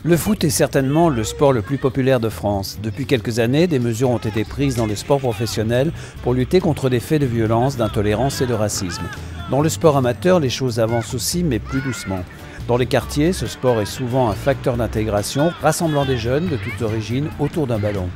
Le foot est certainement le sport le plus populaire de France. Depuis quelques années, des mesures ont été prises dans le sport professionnel pour lutter contre des faits de violence, d'intolérance et de racisme. Dans le sport amateur, les choses avancent aussi, mais plus doucement. Dans les quartiers, ce sport est souvent un facteur d'intégration, rassemblant des jeunes de toutes origines autour d'un ballon.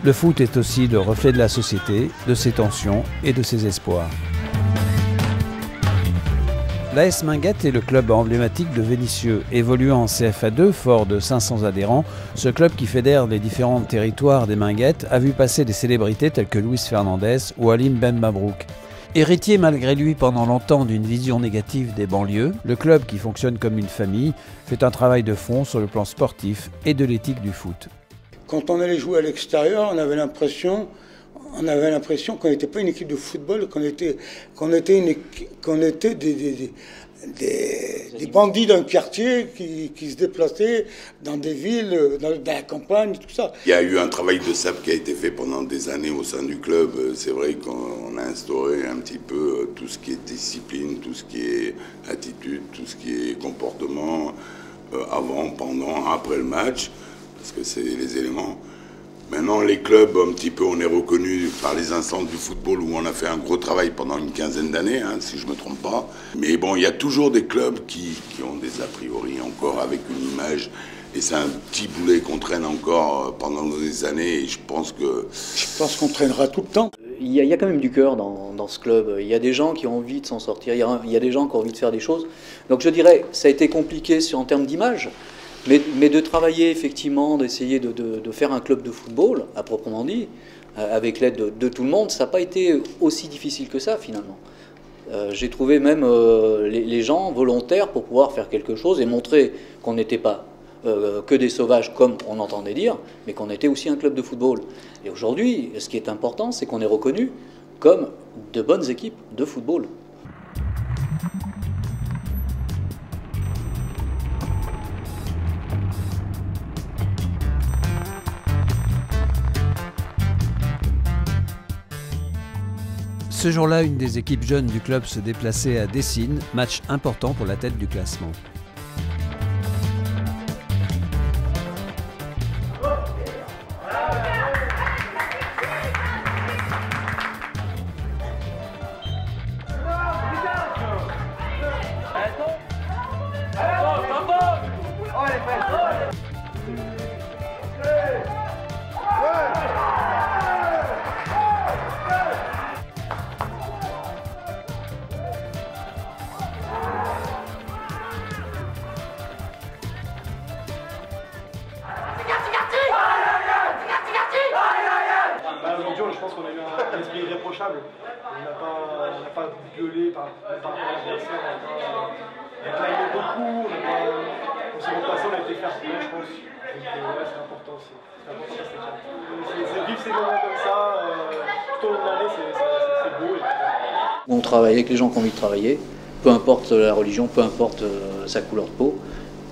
Le foot est aussi le reflet de la société, de ses tensions et de ses espoirs. L'AS Minguette est le club emblématique de Vénissieux. Évoluant en CFA2, fort de 500 adhérents, ce club qui fédère les différents territoires des Minguettes a vu passer des célébrités telles que Luis Fernandez ou Alim Ben Mabrouk. Héritier malgré lui pendant longtemps d'une vision négative des banlieues, le club qui fonctionne comme une famille fait un travail de fond sur le plan sportif et de l'éthique du foot. Quand on allait jouer à l'extérieur, on avait l'impression qu'on n'était pas une équipe de football, qu'on était des bandits d'un quartier qui se déplaçaient dans des villes, dans la campagne, tout ça. Il y a eu un travail de sape qui a été fait pendant des années au sein du club. C'est vrai qu'on a instauré un petit peu tout ce qui est discipline, tout ce qui est attitude, tout ce qui est comportement avant, pendant, après le match, parce que c'est les éléments. Maintenant, les clubs, un petit peu, on est reconnu par les instances du football où on a fait un gros travail pendant une quinzaine d'années, si je ne me trompe pas. Mais bon, il y a toujours des clubs qui ont des a priori encore avec une image. Et c'est un petit boulet qu'on traîne encore pendant des années. Et je pense qu'on traînera tout le temps. Il y a quand même du cœur dans ce club. Il y a des gens qui ont envie de s'en sortir. Il y a des gens qui ont envie de faire des choses. Donc je dirais, ça a été compliqué en termes d'image. Mais de travailler effectivement, d'essayer de faire un club de football, à proprement dit, avec l'aide de tout le monde, ça n'a pas été aussi difficile que ça finalement. J'ai trouvé même les gens volontaires pour pouvoir faire quelque chose et montrer qu'on n'était pas que des sauvages comme on entendait dire, mais qu'on était aussi un club de football. Et aujourd'hui, ce qui est important, c'est qu'on est reconnu comme de bonnes équipes de football. Ce jour-là, une des équipes jeunes du club se déplaçait à Dessines, match important pour la tête du classement. Je pense qu'on a eu un esprit irréprochable. On n'a pas gueulé par rapport à l'adversaire, on a aimé beaucoup, on s'est repassé, on a été fair play, je pense. Donc c'est important aussi. C'est important de rester calme. C'est vivre ces moments comme ça, tout au long de l'année, c'est beau. On travaille avec les gens qui ont envie de travailler, peu importe la religion, peu importe sa couleur de peau.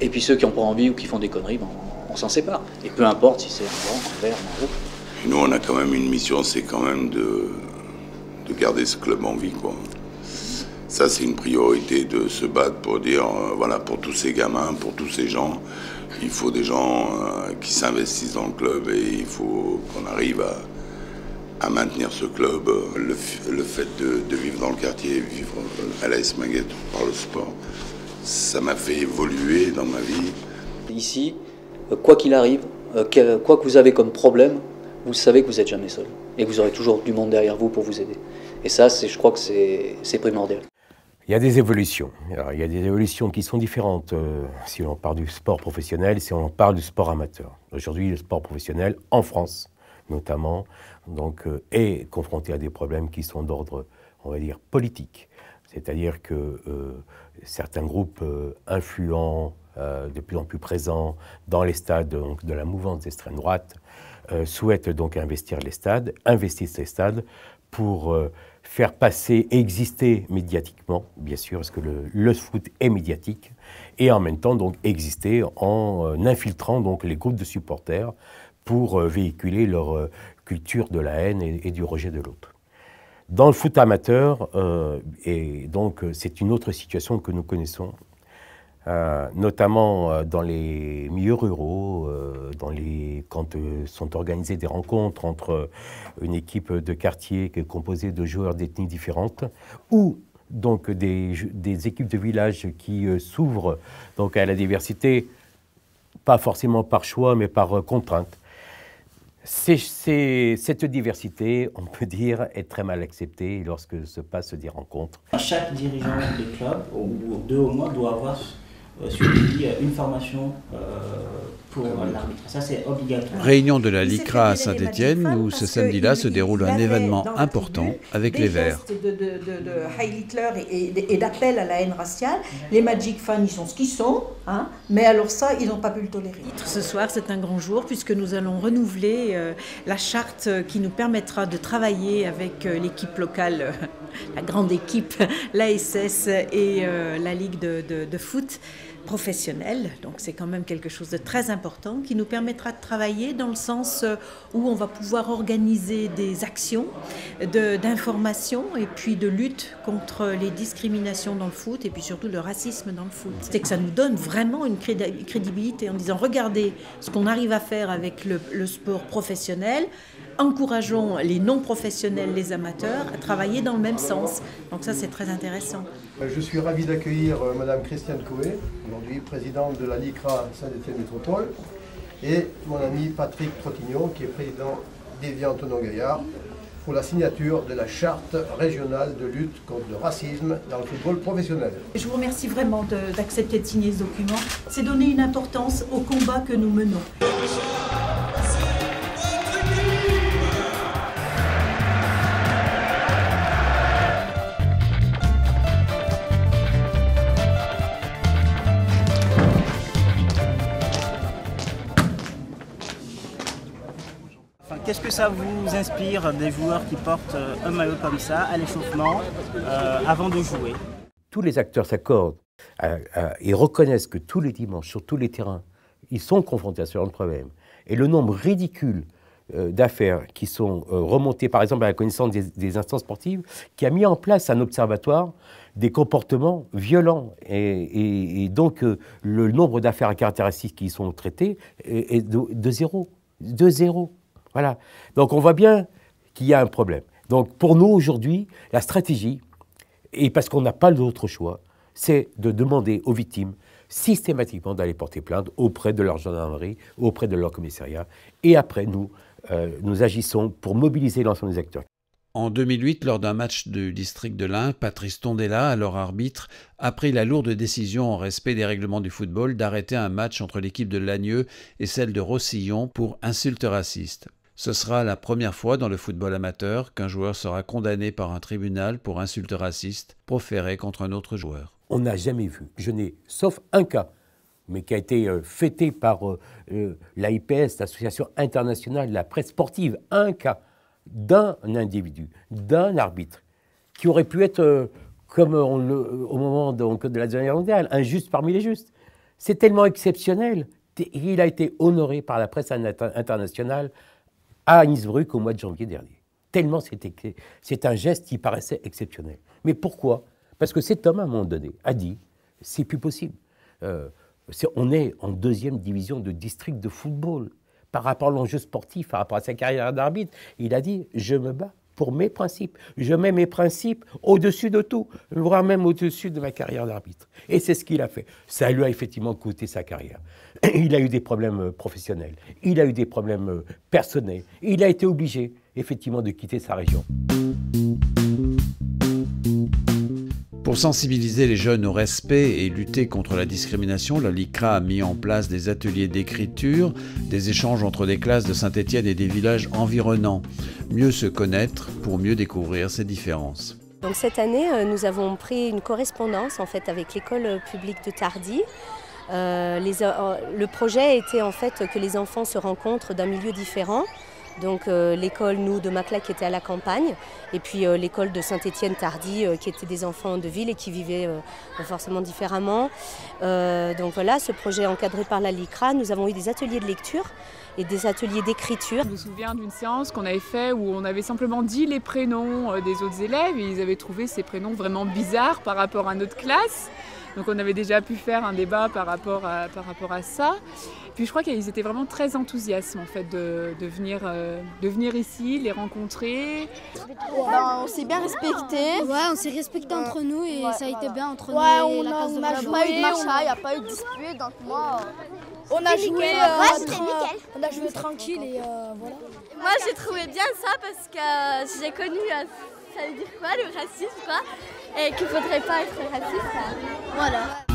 Et puis ceux qui n'ont pas envie ou qui font des conneries, on s'en sépare. Et peu importe si c'est un blanc, un vert, un rouge. Nous, on a quand même une mission, c'est quand même de garder ce club en vie, quoi. Ça, c'est une priorité de se battre pour dire, voilà, pour tous ces gamins, pour tous ces gens, il faut des gens qui s'investissent dans le club et il faut qu'on arrive à maintenir ce club. Le fait de vivre dans le quartier, vivre à l'AS Minguette par le sport, ça m'a fait évoluer dans ma vie. Ici, quoi qu'il arrive, quoi que vous avez comme problème, vous savez que vous n'êtes jamais seul et que vous aurez toujours du monde derrière vous pour vous aider. Et ça, je crois que c'est primordial. Il y a des évolutions. Alors, il y a des évolutions qui sont différentes si on parle du sport professionnel, si on parle du sport amateur. Aujourd'hui, le sport professionnel, en France notamment, est confronté à des problèmes qui sont d'ordre, on va dire, politique. C'est-à-dire que certains groupes influents, de plus en plus présents dans les stades de la mouvance d'extrême droite, souhaitent donc investissent les stades pour faire passer, exister médiatiquement, bien sûr, parce que le foot est médiatique, et en même temps donc exister en infiltrant donc les groupes de supporters pour véhiculer leur culture de la haine et du rejet de l'autre. Dans le foot amateur, et donc c'est une autre situation que nous connaissons, notamment dans les milieux ruraux, quand sont organisées des rencontres entre une équipe de quartier qui est composée de joueurs d'ethnies différentes, ou donc des équipes de village qui s'ouvrent donc à la diversité, pas forcément par choix, mais par contrainte. Cette diversité, on peut dire, est très mal acceptée lorsque se passent des rencontres. Chaque dirigeant de club, ou 2 au moins, doit avoir suivi une formation pour l'arbitre. Ça, c'est obligatoire. Réunion de la LICRA à Saint-Étienne, où ce samedi-là se déroule un événement important avec les Verts. De Heil Hitler et d'appel à la haine raciale. Les Magic Fans, ils sont ce qu'ils sont, hein, mais alors ça, ils n'ont pas pu le tolérer. Ce soir, c'est un grand jour puisque nous allons renouveler la charte qui nous permettra de travailler avec l'équipe locale, la grande équipe, l'ASS et la Ligue de foot professionnelle. Donc c'est quand même quelque chose de très important qui nous permettra de travailler dans le sens où on va pouvoir organiser des actions d'information et puis de lutte contre les discriminations dans le foot et puis surtout le racisme dans le foot. C'est que ça nous donne vraiment une crédibilité en disant regardez ce qu'on arrive à faire avec le sport professionnel. Encourageons les non-professionnels, les amateurs, à travailler dans le même sens. Donc ça, c'est très intéressant. Je suis ravi d'accueillir Madame Christiane Coé, aujourd'hui présidente de la LICRA Saint-Étienne Métropole, et mon ami Patrick Trottignon, qui est président d'Évian-Thonon-Gaillard, pour la signature de la charte régionale de lutte contre le racisme dans le football professionnel. Je vous remercie vraiment d'accepter de signer ce document. C'est donner une importance au combat que nous menons. Qu'est-ce que ça vous inspire des joueurs qui portent un maillot comme ça à l'échauffement avant de jouer? Tous les acteurs s'accordent et reconnaissent que tous les dimanches, sur tous les terrains, ils sont confrontés à ce genre de problème. Et le nombre ridicule d'affaires qui sont remontées, par exemple, à la connaissance des instances sportives, qui a mis en place un observatoire des comportements violents. Et donc, le nombre d'affaires à caractère raciste qui sont traitées est de zéro. De zéro. Voilà. Donc on voit bien qu'il y a un problème. Donc pour nous aujourd'hui, la stratégie, et parce qu'on n'a pas d'autre choix, c'est de demander aux victimes systématiquement d'aller porter plainte auprès de leur gendarmerie, auprès de leur commissariat. Et après, nous agissons pour mobiliser l'ensemble des acteurs. En 2008, lors d'un match du district de l'Ain, Patrice Tondela, alors arbitre, a pris la lourde décision, en respect des règlements du football, d'arrêter un match entre l'équipe de Lagneux et celle de Rossillon pour insultes racistes. Ce sera la première fois dans le football amateur qu'un joueur sera condamné par un tribunal pour insultes racistes proférées contre un autre joueur. On n'a jamais vu, je n'ai, sauf un cas, mais qui a été fêté par l'AIPS, l'Association internationale de la presse sportive, un cas d'un individu, d'un arbitre, qui aurait pu être, comme au moment de la Deuxième Guerre mondiale, un juste parmi les justes. C'est tellement exceptionnel. Il a été honoré par la presse internationale à Innsbruck au mois de janvier dernier. Tellement c'est un geste qui paraissait exceptionnel. Mais pourquoi? Parce que cet homme, à un moment donné, a dit « c'est plus possible ». On est en 2e division de district de football. Par rapport à l'enjeu sportif, par rapport à sa carrière d'arbitre, il a dit « je me bats pour mes principes. Je mets mes principes au-dessus de tout, voire même au-dessus de ma carrière d'arbitre. » Et c'est ce qu'il a fait. Ça lui a effectivement coûté sa carrière. Il a eu des problèmes professionnels, il a eu des problèmes personnels. Il a été obligé, effectivement, de quitter sa région. Pour sensibiliser les jeunes au respect et lutter contre la discrimination, la LICRA a mis en place des ateliers d'écriture, des échanges entre des classes de Saint-Étienne et des villages environnants. Mieux se connaître pour mieux découvrir ces différences. Donc cette année, nous avons pris une correspondance en fait, avec l'école publique de Tardy. Le projet était en fait que les enfants se rencontrent d'un milieu différent. Donc l'école, nous, de Macla qui était à la campagne, et puis l'école de Saint-Étienne-Tardy qui étaient des enfants de ville et qui vivaient forcément différemment. Donc voilà, ce projet est encadré par la LICRA. Nous avons eu des ateliers de lecture et des ateliers d'écriture. Je me souviens d'une séance qu'on avait fait où on avait simplement dit les prénoms des autres élèves et ils avaient trouvé ces prénoms vraiment bizarres par rapport à notre classe. Donc on avait déjà pu faire un débat par rapport à ça. Puis je crois qu'ils étaient vraiment très enthousiastes en fait de venir ici, les rencontrer. On s'est bien respecté. Ouais, on s'est respecté entre nous et ça a été bien entre nous. Ouais, on n'a pas eu de machin, il n'y a pas eu de dispute, donc moi... On a joué tranquille et voilà. Moi j'ai trouvé bien ça parce que j'ai connu, ça veut dire quoi, le racisme quoi, et qu'il ne faudrait pas être raciste. Voilà.